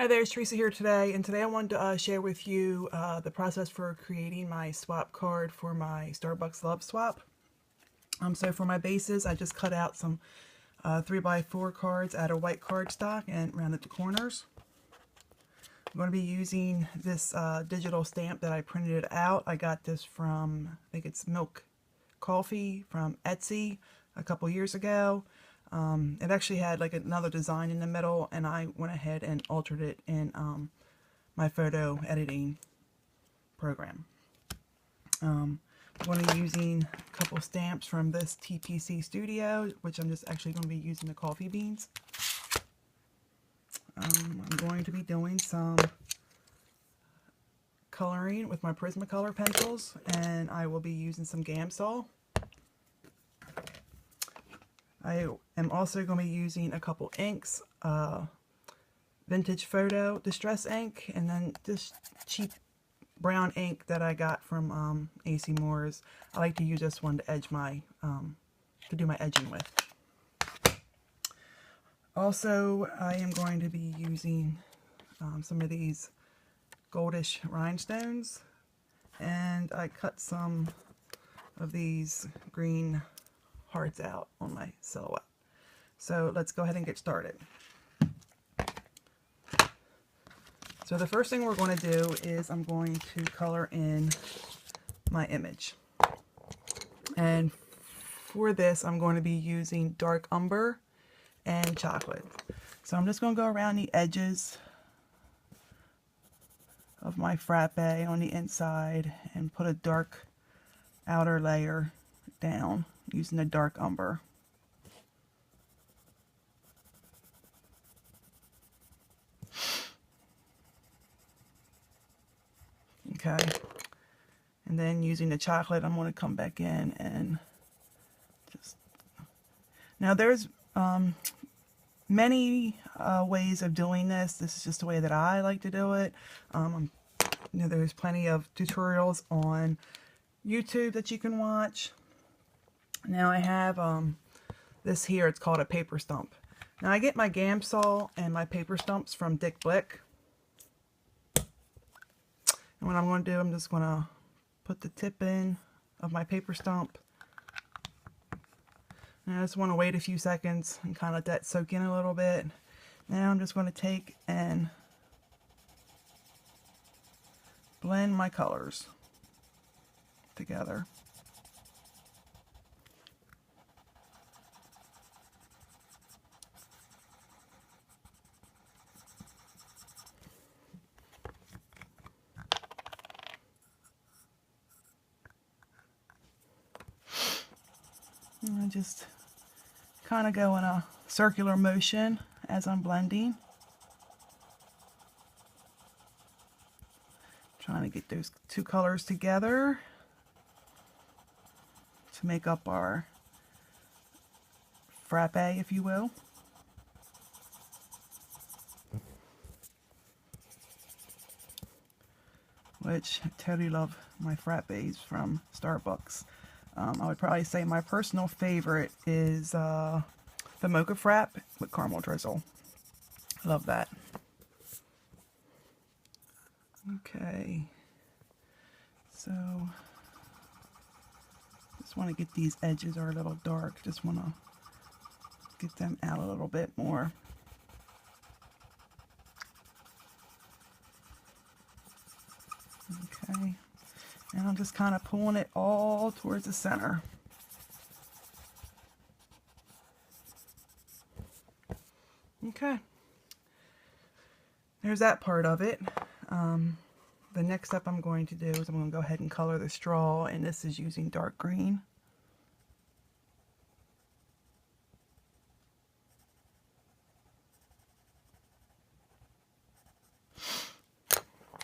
Hi there, it's Teresa here today, and today I wanted to share with you the process for creating my swap card for my Starbucks Love Swap. So for my bases, I just cut out some 3x4 cards out of white cardstock and rounded the corners. I'm going to be using this digital stamp that I printed out. I got this from, I think it's Milk Coffee from Etsy a couple years ago. It actually had like another design in the middle, and I went ahead and altered it in my photo editing program. I'm going to be using a couple stamps from this TPC Studio, which I'm just actually going to be using the coffee beans. I'm going to be doing some coloring with my Prismacolor pencils, and I will be using some Gamsol. I am also going to be using a couple inks, Vintage Photo Distress ink, and then this cheap brown ink that I got from AC Moore's. I like to use this one to edge my, to do my edging with. Also, I am going to be using some of these goldish rhinestones, and I cut some of these green hearts out on my silhouette. So let's go ahead and get started. So the first thing we're going to do is I'm going to color in my image. And for this, I'm going to be using dark umber and chocolate. So I'm just going to go around the edges of my frappe on the inside and put a dark outer layer down using the dark umber. Okay, and then using the chocolate, I'm going to come back in and just, now there's many ways of doing this. This is just the way that I like to do it. You know, there's plenty of tutorials on YouTube that you can watch. Now I have this here, it's called a paper stump. Now I get my Gamsol and my paper stumps from Dick Blick. And what I'm going to do, I'm just going to put the tip in of my paper stump. And I just want to wait a few seconds and kind of let that soak in a little bit. Now I'm just going to take and blend my colors together. And I just kind of go in a circular motion as I'm blending. Trying to get those two colors together to make up our frappe, if you will. Which I totally love my frappes from Starbucks. I would probably say my personal favorite is the Mocha Frappe with caramel drizzle. Love that. Okay, so just want to get these edges are a little dark. Just want to get them out a little bit more. Okay, and I'm just kind of pulling it all towards the center. Okay, there's that part of it. The next step I'm going to do is I'm going to go ahead and color the straw, and this is using dark green.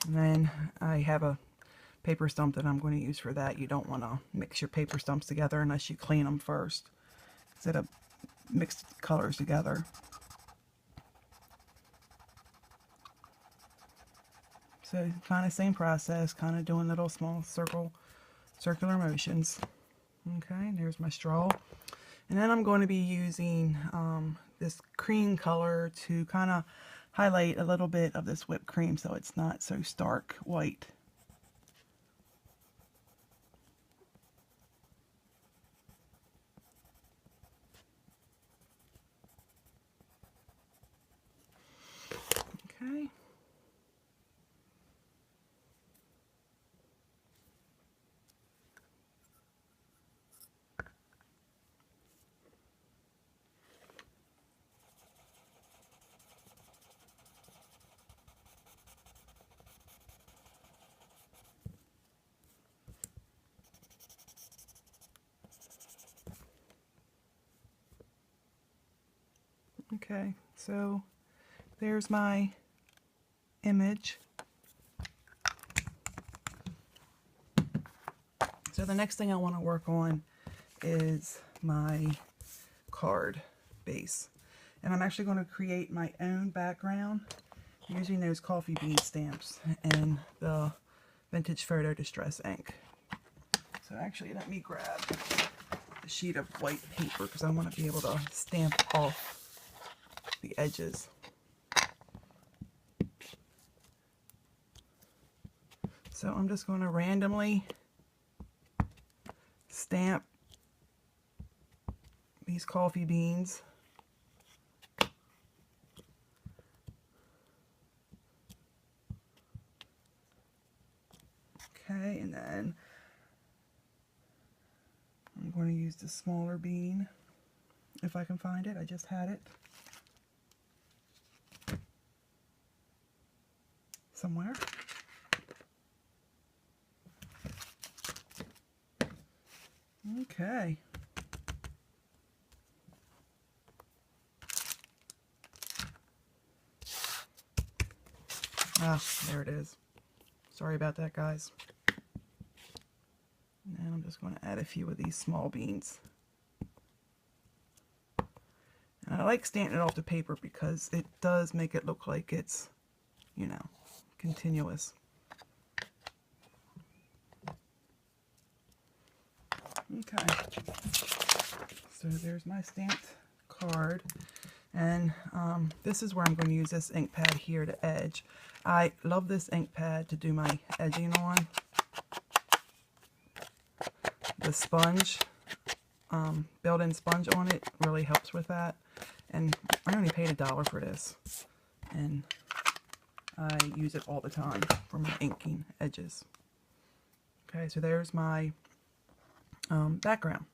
And then I have a paper stump that I'm going to use for that. You don't want to mix your paper stumps together unless you clean them first, instead of mixed colors together. So kind of same process, kind of doing little small circular motions. Okay, there's my straw. And then I'm going to be using this cream color to kind of highlight a little bit of this whipped cream so it's not so stark white. Okay. Okay, so there's my image. So the next thing I want to work on is my card base. And I'm actually going to create my own background using those coffee bean stamps and the Vintage Photo Distress ink. So actually let me grab a sheet of white paper because I want to be able to stamp off the edges. So I'm just going to randomly stamp these coffee beans. Okay, and then I'm going to use the smaller bean if I can find it. I just had it somewhere. Okay. Ah, there it is. Sorry about that, guys. And I'm just going to add a few of these small beans. And I like stamping it off the paper because it does make it look like it's, you know, continuous. Okay. So there's my stamped card. And this is where I'm going to use this ink pad here to edge. I love this ink pad to do my edging on. The sponge, built-in sponge on it really helps with that. And I only paid $1 for this. And I use it all the time for my inking edges. Okay, so there's my background.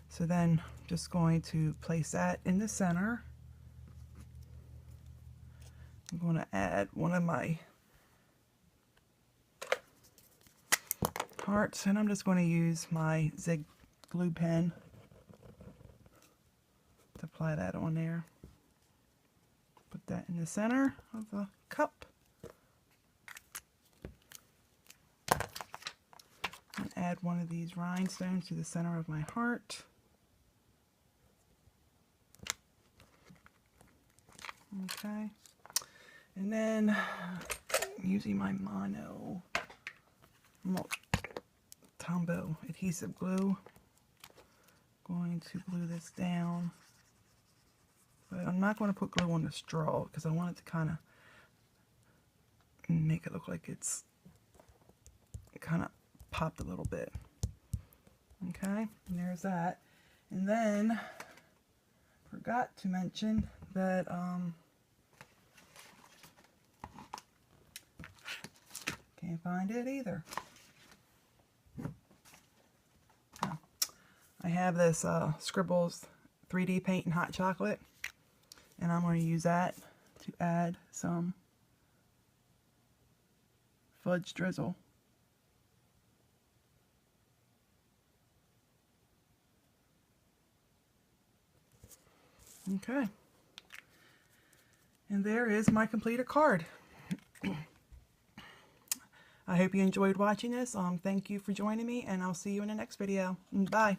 So then I'm just going to place that in the center. I'm going to add one of my hearts, and I'm just going to use my Zig glue pen to apply that on there. Put that in the center of the cup. And add one of these rhinestones to the center of my heart. Okay. And then using my Mono Tombow adhesive glue, going to glue this down. But I'm not going to put glue on the straw because I want it to kind of make it look like it's kind of popped a little bit. Okay, and there's that. And then forgot to mention that can't find it either. Oh, I have this Scribbles 3D paint and hot chocolate, and I'm going to use that to add some fudge drizzle. Okay, and there is my completed card. I hope you enjoyed watching this. Thank you for joining me, and I'll see you in the next video. Bye.